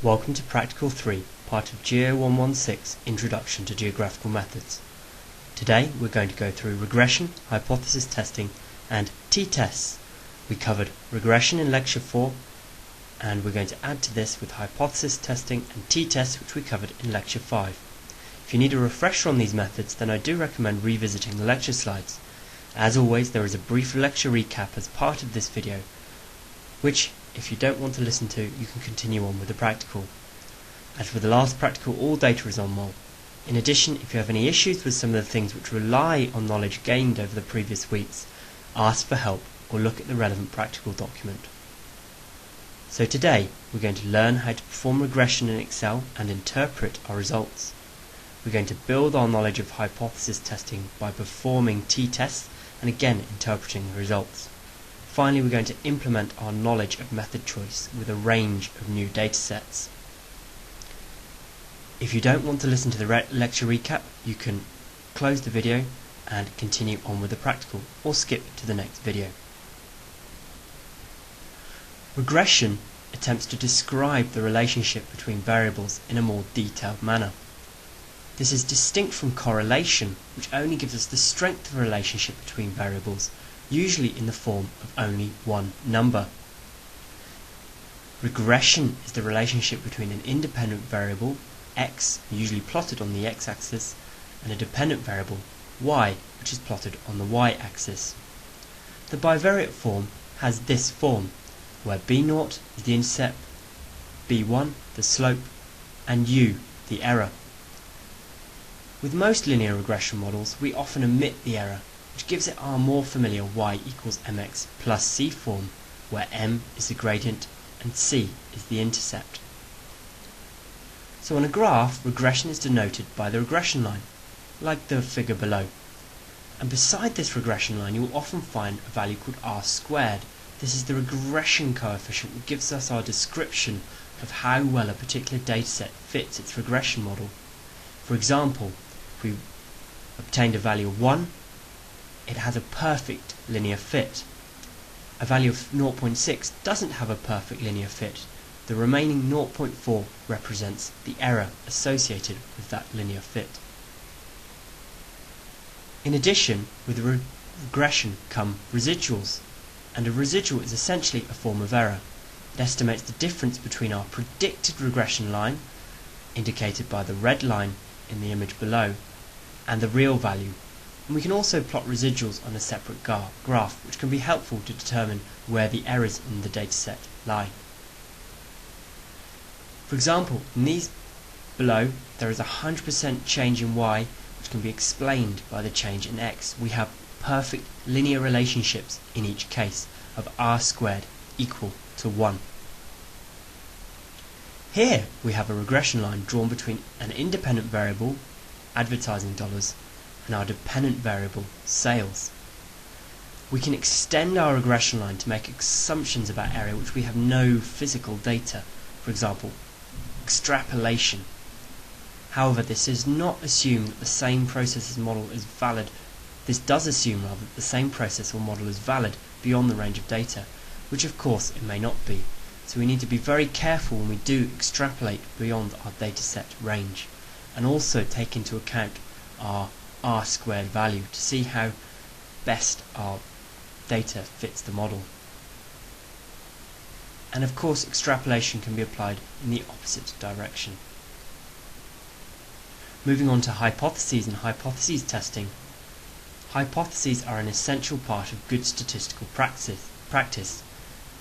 Welcome to Practical 3, part of GEO116, Introduction to Geographical Methods. Today we're going to go through regression, hypothesis testing and t-tests. We covered regression in lecture 4 and we're going to add to this with hypothesis testing and t-tests, which we covered in lecture 5. If you need a refresher on these methods, then I do recommend revisiting the lecture slides. As always, there is a brief lecture recap as part of this video, which, if you don't want to listen to, you can continue on with the practical. As for the last practical, all data is on MOL. In addition, if you have any issues with some of the things which rely on knowledge gained over the previous weeks, ask for help or look at the relevant practical document. So today, we're going to learn how to perform regression in Excel and interpret our results. We're going to build our knowledge of hypothesis testing by performing t-tests and again interpreting the results. Finally, we're going to implement our knowledge of method choice with a range of new datasets. If you don't want to listen to the lecture recap, you can close the video and continue on with the practical, or skip to the next video. Regression attempts to describe the relationship between variables in a more detailed manner. This is distinct from correlation, which only gives us the strength of a relationship between variables, usually in the form of only one number. Regression is the relationship between an independent variable, x, usually plotted on the x-axis, and a dependent variable, y, which is plotted on the y-axis. The bivariate form has this form, where b0 is the intercept, b1 the slope, and u the error. With most linear regression models, we often omit the error, which gives it our more familiar y equals mx plus c form, where m is the gradient and c is the intercept. So on a graph, regression is denoted by the regression line, like the figure below. And beside this regression line, you will often find a value called r squared. This is the regression coefficient that gives us our description of how well a particular dataset fits its regression model. For example, if we obtained a value of 1, it has a perfect linear fit. A value of 0.6 doesn't have a perfect linear fit. The remaining 0.4 represents the error associated with that linear fit. In addition, with regression come residuals, and a residual is essentially a form of error. It estimates the difference between our predicted regression line, indicated by the red line in the image below, and the real value. And we can also plot residuals on a separate graph, which can be helpful to determine where the errors in the dataset lie. For example, in these below, there is a 100% change in y, which can be explained by the change in x. We have perfect linear relationships in each case of r squared equal to 1. Here we have a regression line drawn between an independent variable, advertising dollars, and our dependent variable, sales. We can extend our regression line to make assumptions about area which we have no physical data. For example, extrapolation. However, this does not assume that the same process or model is valid. This does assume rather that the same process or model is valid beyond the range of data, which of course it may not be. So we need to be very careful when we do extrapolate beyond our dataset range, and also take into account our r squared value to see how best our data fits the model. And of course, extrapolation can be applied in the opposite direction. Moving on to hypotheses and hypotheses testing. Hypotheses are an essential part of good statistical practice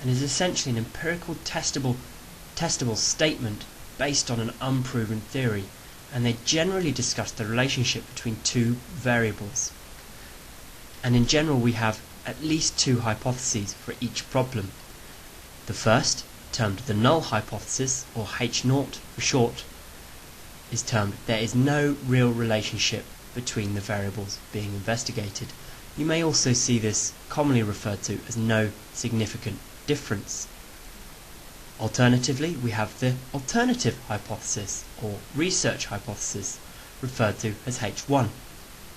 and is essentially an empirical testable statement based on an unproven theory, and they generally discuss the relationship between two variables. And in general, we have at least two hypotheses for each problem. The first, termed the null hypothesis, or H0 for short, is termed there is no real relationship between the variables being investigated. You may also see this commonly referred to as no significant difference. Alternatively, we have the alternative hypothesis, or research hypothesis, referred to as H1.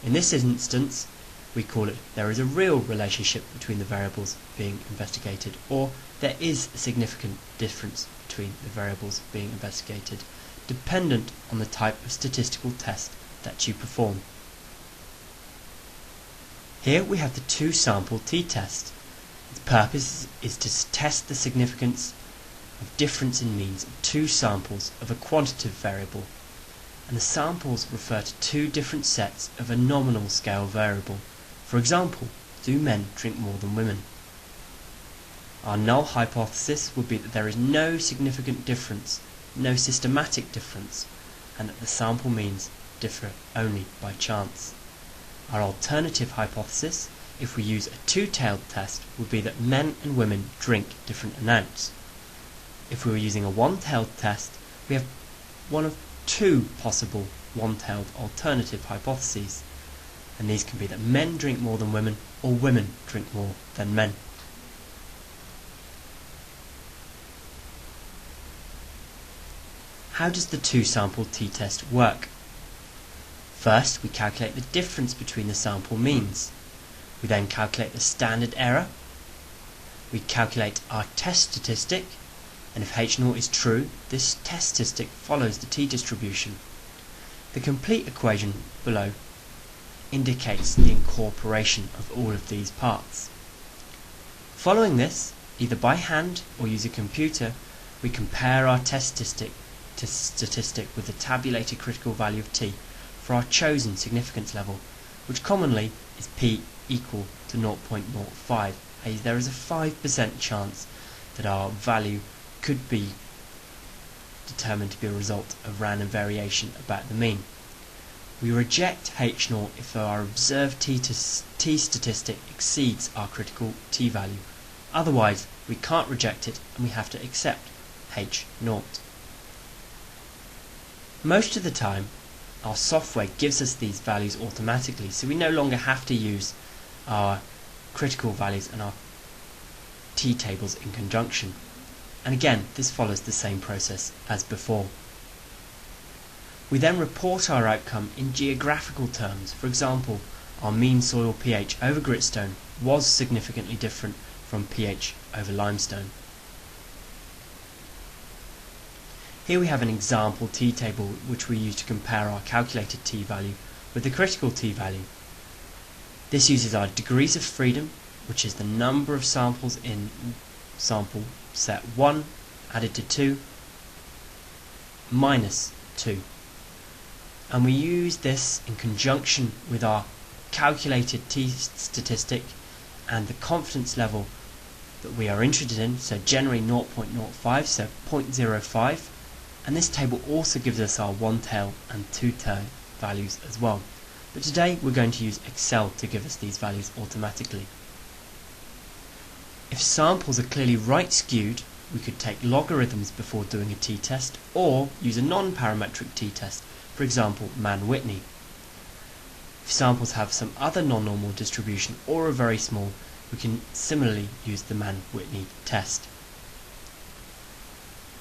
In this instance, we call it there is a real relationship between the variables being investigated, or there is a significant difference between the variables being investigated, dependent on the type of statistical test that you perform. Here we have the two-sample t-test. Its purpose is to test the significance of difference in means of two samples of a quantitative variable, and the samples refer to two different sets of a nominal scale variable. For example, do men drink more than women? Our null hypothesis would be that there is no significant difference, no systematic difference, and that the sample means differ only by chance. Our alternative hypothesis, if we use a two-tailed test, would be that men and women drink different amounts. If we were using a one-tailed test, we have one of two possible one-tailed alternative hypotheses, and these can be that men drink more than women, or women drink more than men. How does the two-sample t-test work? First, we calculate the difference between the sample means. We then calculate the standard error. We calculate our test statistic, and if H0 is true, this test statistic follows the t-distribution. The complete equation below indicates the incorporation of all of these parts. Following this, either by hand or use a computer, we compare our test statistic with the tabulated critical value of t for our chosen significance level, which commonly is p equal to 0.05, i.e. there is a 5% chance that our value could be determined to be a result of random variation about the mean. We reject H0 if our observed t statistic exceeds our critical t value. Otherwise, we can't reject it and we have to accept H0. Most of the time, our software gives us these values automatically, so we no longer have to use our critical values and our t-tables in conjunction. And again, this follows the same process as before. We then report our outcome in geographical terms. For example, our mean soil pH over gritstone was significantly different from pH over limestone. Here we have an example t-table which we use to compare our calculated t-value with the critical t-value. This uses our degrees of freedom, which is the number of samples in sample set 1 added to 2 minus 2. And we use this in conjunction with our calculated t-statistic and the confidence level that we are interested in, so generally 0.05, so 0.05. And this table also gives us our one-tail and two-tail values as well. But today we're going to use Excel to give us these values automatically. If samples are clearly right skewed, we could take logarithms before doing a t-test or use a non-parametric t-test, for example Mann-Whitney. If samples have some other non-normal distribution or are very small, we can similarly use the Mann-Whitney test.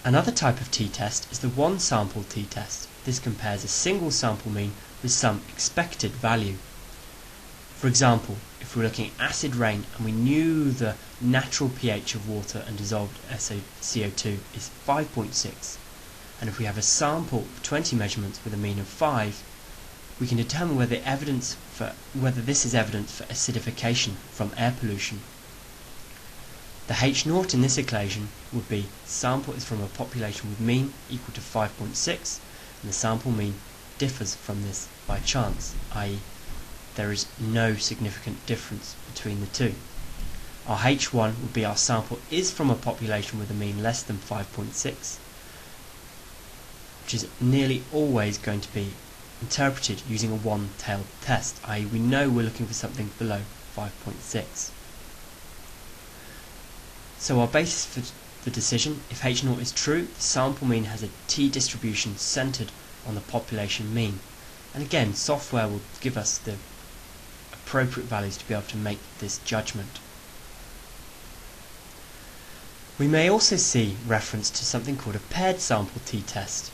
Another type of t-test is the one-sample t-test. This compares a single sample mean with some expected value. For example, if we're looking at acid rain and we knew the natural pH of water and dissolved CO2 is 5.6, and if we have a sample of 20 measurements with a mean of 5, we can determine whether this is evidence for acidification from air pollution. The H0 in this equation would be sample is from a population with mean equal to 5.6, and the sample mean differs from this by chance, i.e. there is no significant difference between the two. Our H1 would be our sample is from a population with a mean less than 5.6, which is nearly always going to be interpreted using a one-tailed test, i.e. we know we're looking for something below 5.6. So our basis for the decision, if H0 is true, the sample mean has a t-distribution centered on the population mean. And again, software will give us the appropriate values to be able to make this judgment. We may also see reference to something called a paired sample t-test.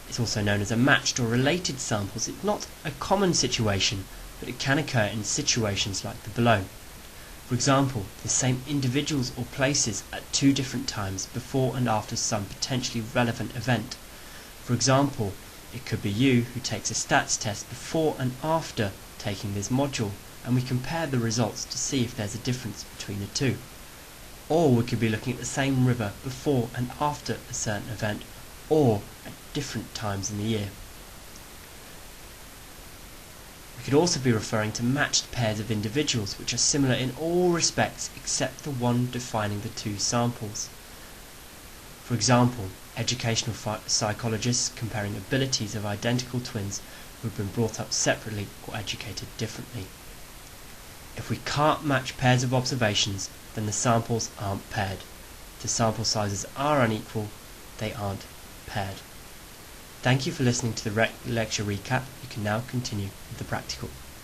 It's also known as a matched or related samples. It's not a common situation, but it can occur in situations like the below. For example, the same individuals or places at two different times before and after some potentially relevant event. For example, it could be you who takes a stats test before and after taking this module, and we compare the results to see if there's a difference between the two. Or we could be looking at the same river before and after a certain event, or at different times in the year. We could also be referring to matched pairs of individuals which are similar in all respects except the one defining the two samples. For example, educational psychologists comparing abilities of identical twins who have been brought up separately or educated differently. If we can't match pairs of observations, then the samples aren't paired. If the sample sizes are unequal, they aren't paired. Thank you for listening to the lecture recap. You can now continue with the practical.